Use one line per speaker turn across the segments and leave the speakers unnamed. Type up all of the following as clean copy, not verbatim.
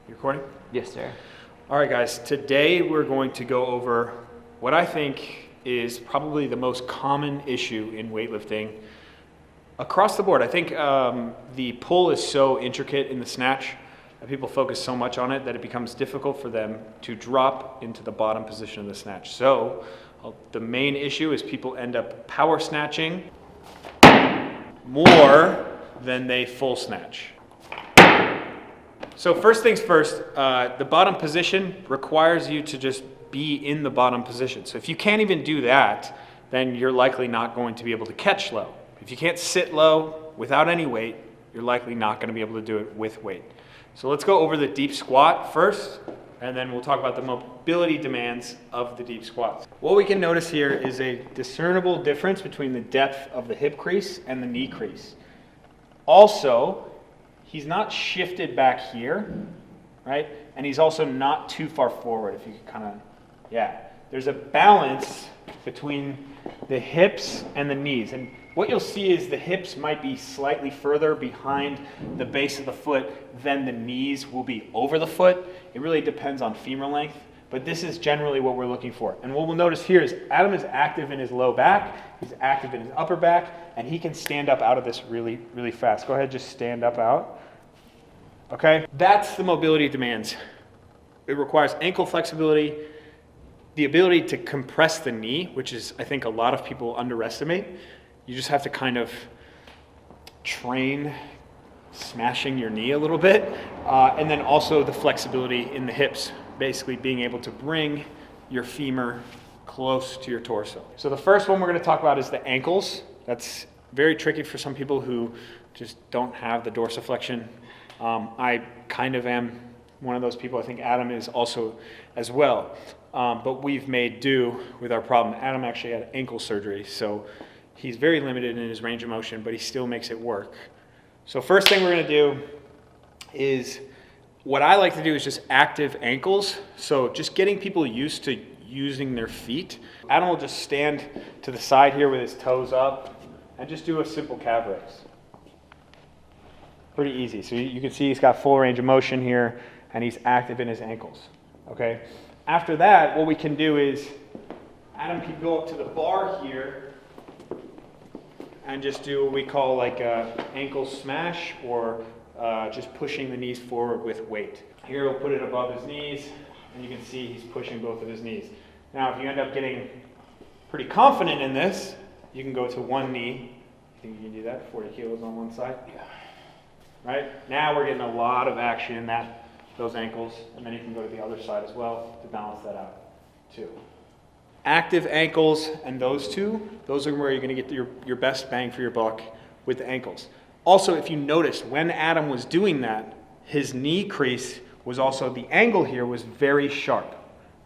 You recording?
Yes, sir.
All right, guys. Today we're going to go over what I think is probably the most common issue in weightlifting across the board. I think the pull is so intricate in the snatch that people focus so much on it that it becomes difficult for them to drop into the bottom position of the snatch. So the main issue is people end up power snatching more than they full snatch. So first things first, the bottom position requires you to just be in the bottom position. So if you can't even do that, then you're likely not going to be able to catch low. If you can't sit low without any weight, you're likely not going to be able to do it with weight. So let's go over the deep squat first, and then we'll talk about the mobility demands of the deep squats. What we can notice here is a discernible difference between the depth of the hip crease and the knee crease. Also, he's not shifted back here, right? And he's also not too far forward, if you can kind of, yeah. There's a balance between the hips and the knees. And what you'll see is the hips might be slightly further behind the base of the foot than the knees will be over the foot. It really depends on femur length, but this is generally what we're looking for. And what we'll notice here is Adam is active in his low back, he's active in his upper back, and he can stand up out of this really, really fast. Go ahead, just stand up out. Okay, that's the mobility demands. It requires ankle flexibility, the ability to compress the knee, which is, I think, a lot of people underestimate. You just have to kind of train smashing your knee a little bit, and then also the flexibility in the hips, basically being able to bring your femur close to your torso. So the first one we're going to talk about is the ankles. That's very tricky for some people who just don't have the dorsiflexion. I kind of am one of those people. I think Adam is also as well. But we've made do with our problem. Adam actually had ankle surgery, so he's very limited in his range of motion, but he still makes it work. So first thing we're going to do is, what I like to do is just active ankles. So just getting people used to using their feet. Adam will just stand to the side here with his toes up and just do a simple calf raise. Pretty easy. So you can see he's got full range of motion here, and he's active in his ankles. Okay. After that, what we can do is Adam can go up to the bar here and just do what we call like a ankle smash, or just pushing the knees forward with weight. Here he'll put it above his knees, and you can see he's pushing both of his knees. Now, if you end up getting pretty confident in this, you can go to one knee. You think you can do that? 40 kilos on one side? Yeah. Right? Now we're getting a lot of action in those ankles, and then you can go to the other side as well to balance that out too. Active ankles and those two, those are where you're going to get your best bang for your buck with the ankles. Also, if you noticed, when Adam was doing that, his knee crease was also, the angle here was very sharp.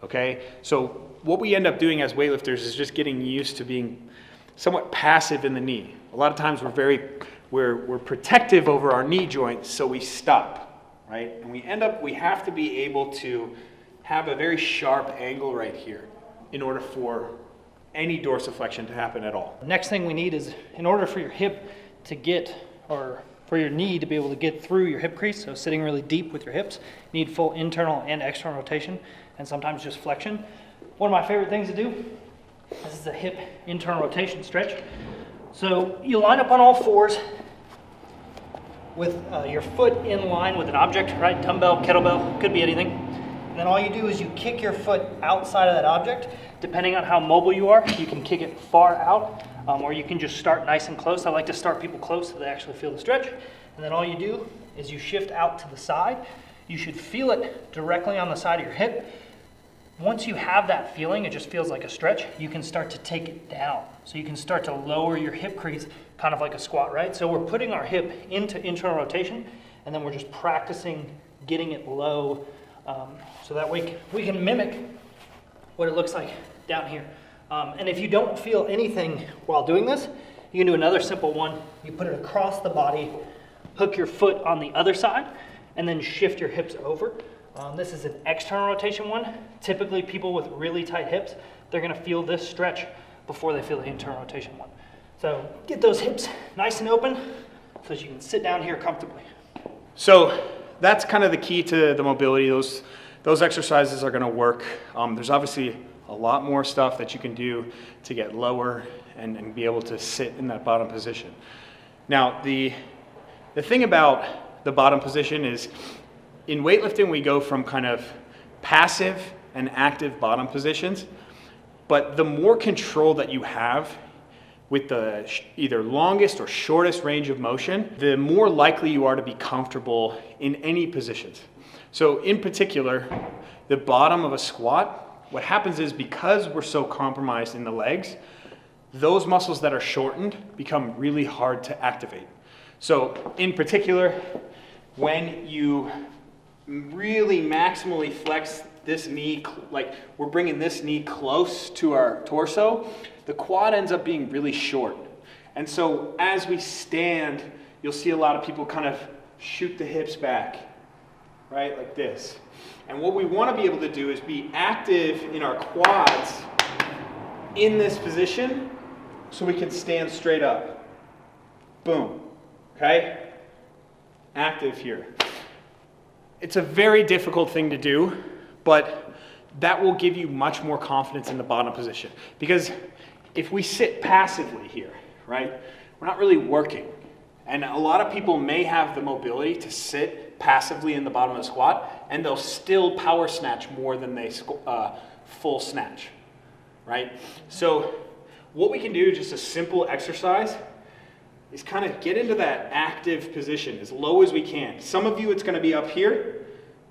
Okay? So what we end up doing as weightlifters is just getting used to being somewhat passive in the knee. A lot of times we're protective over our knee joints, so we stop, right? And we have to be able to have a very sharp angle right here in order for any dorsiflexion to happen at all.
The next thing we need is, in order for your hip to get, or for your knee to be able to get through your hip crease, so sitting really deep with your hips, you need full internal and external rotation, and sometimes just flexion. One of my favorite things to do, this is a hip internal rotation stretch. So you line up on all fours with your foot in line with an object, right? Dumbbell, kettlebell, could be anything. And then all you do is you kick your foot outside of that object. Depending on how mobile you are, you can kick it far out, or you can just start nice and close. I like to start people close so they actually feel the stretch. And then all you do is you shift out to the side. You should feel it directly on the side of your hip. Once you have that feeling, it just feels like a stretch, you can start to take it down. So you can start to lower your hip crease, kind of like a squat, right? So we're putting our hip into internal rotation, and then we're just practicing getting it low, so that we can mimic what it looks like down here. And if you don't feel anything while doing this, you can do another simple one. You put it across the body, hook your foot on the other side, and then shift your hips over. This is an external rotation one. Typically, people with really tight hips, they're going to feel this stretch before they feel the internal rotation one. So get those hips nice and open so that you can sit down here comfortably.
So that's kind of the key to the mobility. Those exercises are gonna work. There's obviously a lot more stuff that you can do to get lower and be able to sit in that bottom position. Now, the thing about the bottom position is in weightlifting, we go from kind of passive and active bottom positions, but the more control that you have with the either longest or shortest range of motion, the more likely you are to be comfortable in any positions. So in particular, the bottom of a squat, what happens is because we're so compromised in the legs, those muscles that are shortened become really hard to activate. So in particular, when you really maximally flex this knee, like we're bringing this knee close to our torso, the quad ends up being really short. And so as we stand, you'll see a lot of people kind of shoot the hips back, right, like this. And what we want to be able to do is be active in our quads in this position so we can stand straight up. Boom, okay? Active here. It's a very difficult thing to do, but that will give you much more confidence in the bottom position. Because if we sit passively here, right, we're not really working. And a lot of people may have the mobility to sit passively in the bottom of the squat, and they'll still power snatch more than they full snatch, right? So what we can do, just a simple exercise, is kind of get into that active position as low as we can. Some of you, it's going to be up here,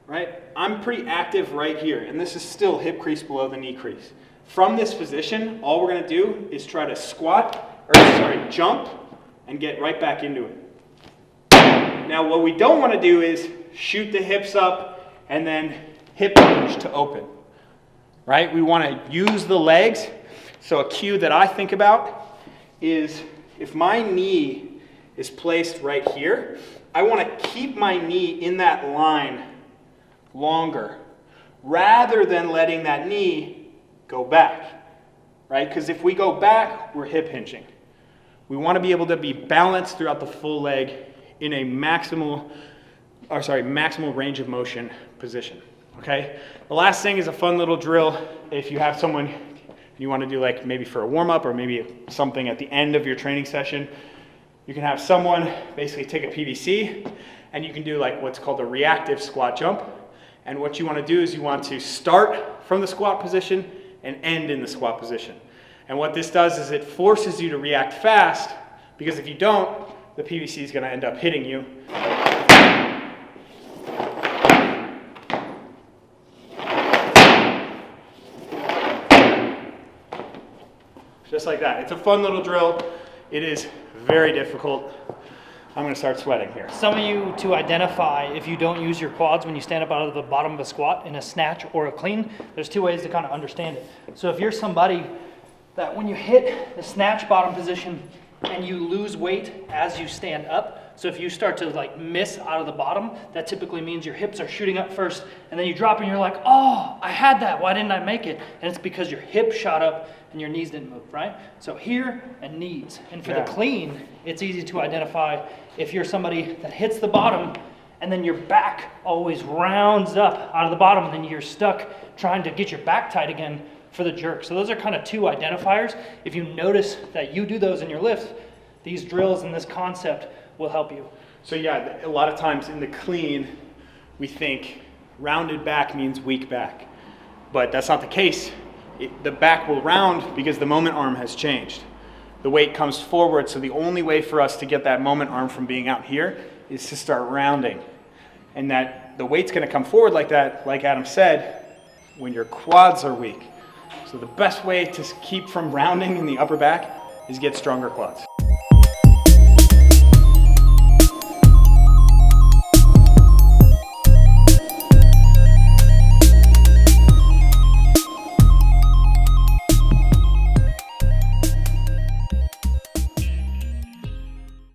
right? I'm pretty active right here, and this is still hip crease below the knee crease. From this position, all we're going to do is try to jump and get right back into it. Now, what we don't want to do is shoot the hips up and then hip hinge to open, right? We want to use the legs. So a cue that I think about is if my knee is placed right here, I want to keep my knee in that line longer rather than letting that knee go back, right? Because if we go back, we're hip hinging. We want to be able to be balanced throughout the full leg in a maximal range of motion position, okay? The last thing is a fun little drill. If you have someone you want to do, like maybe for a warm-up or maybe something at the end of your training session, you can have someone basically take a PVC and you can do like what's called a reactive squat jump. And what you want to do is you want to start from the squat position and end in the squat position. And what this does is it forces you to react fast, because if you don't, the PVC is going to end up hitting you. Just like that. It's a fun little drill. It is very difficult. I'm going to start sweating here.
Some of you, to identify if you don't use your quads when you stand up out of the bottom of a squat in a snatch or a clean, there's two ways to kind of understand it. So if you're somebody that when you hit the snatch bottom position and you lose weight as you stand up, so if you start to like miss out of the bottom, that typically means your hips are shooting up first, and then you drop and you're like, oh, I had that, why didn't I make it? And it's because your hip shot up and your knees didn't move, right? So here and knees. And for the clean, it's easy to identify if you're somebody that hits the bottom and then your back always rounds up out of the bottom and then you're stuck trying to get your back tight again for the jerk. So those are kind of two identifiers. If you notice that you do those in your lifts, these drills and this concept will help you.
So yeah, a lot of times in the clean, we think rounded back means weak back, but that's not the case. The back will round because the moment arm has changed. The weight comes forward, so the only way for us to get that moment arm from being out here is to start rounding. And that the weight's gonna come forward like that, like Adam said, when your quads are weak. So the best way to keep from rounding in the upper back is get stronger quads.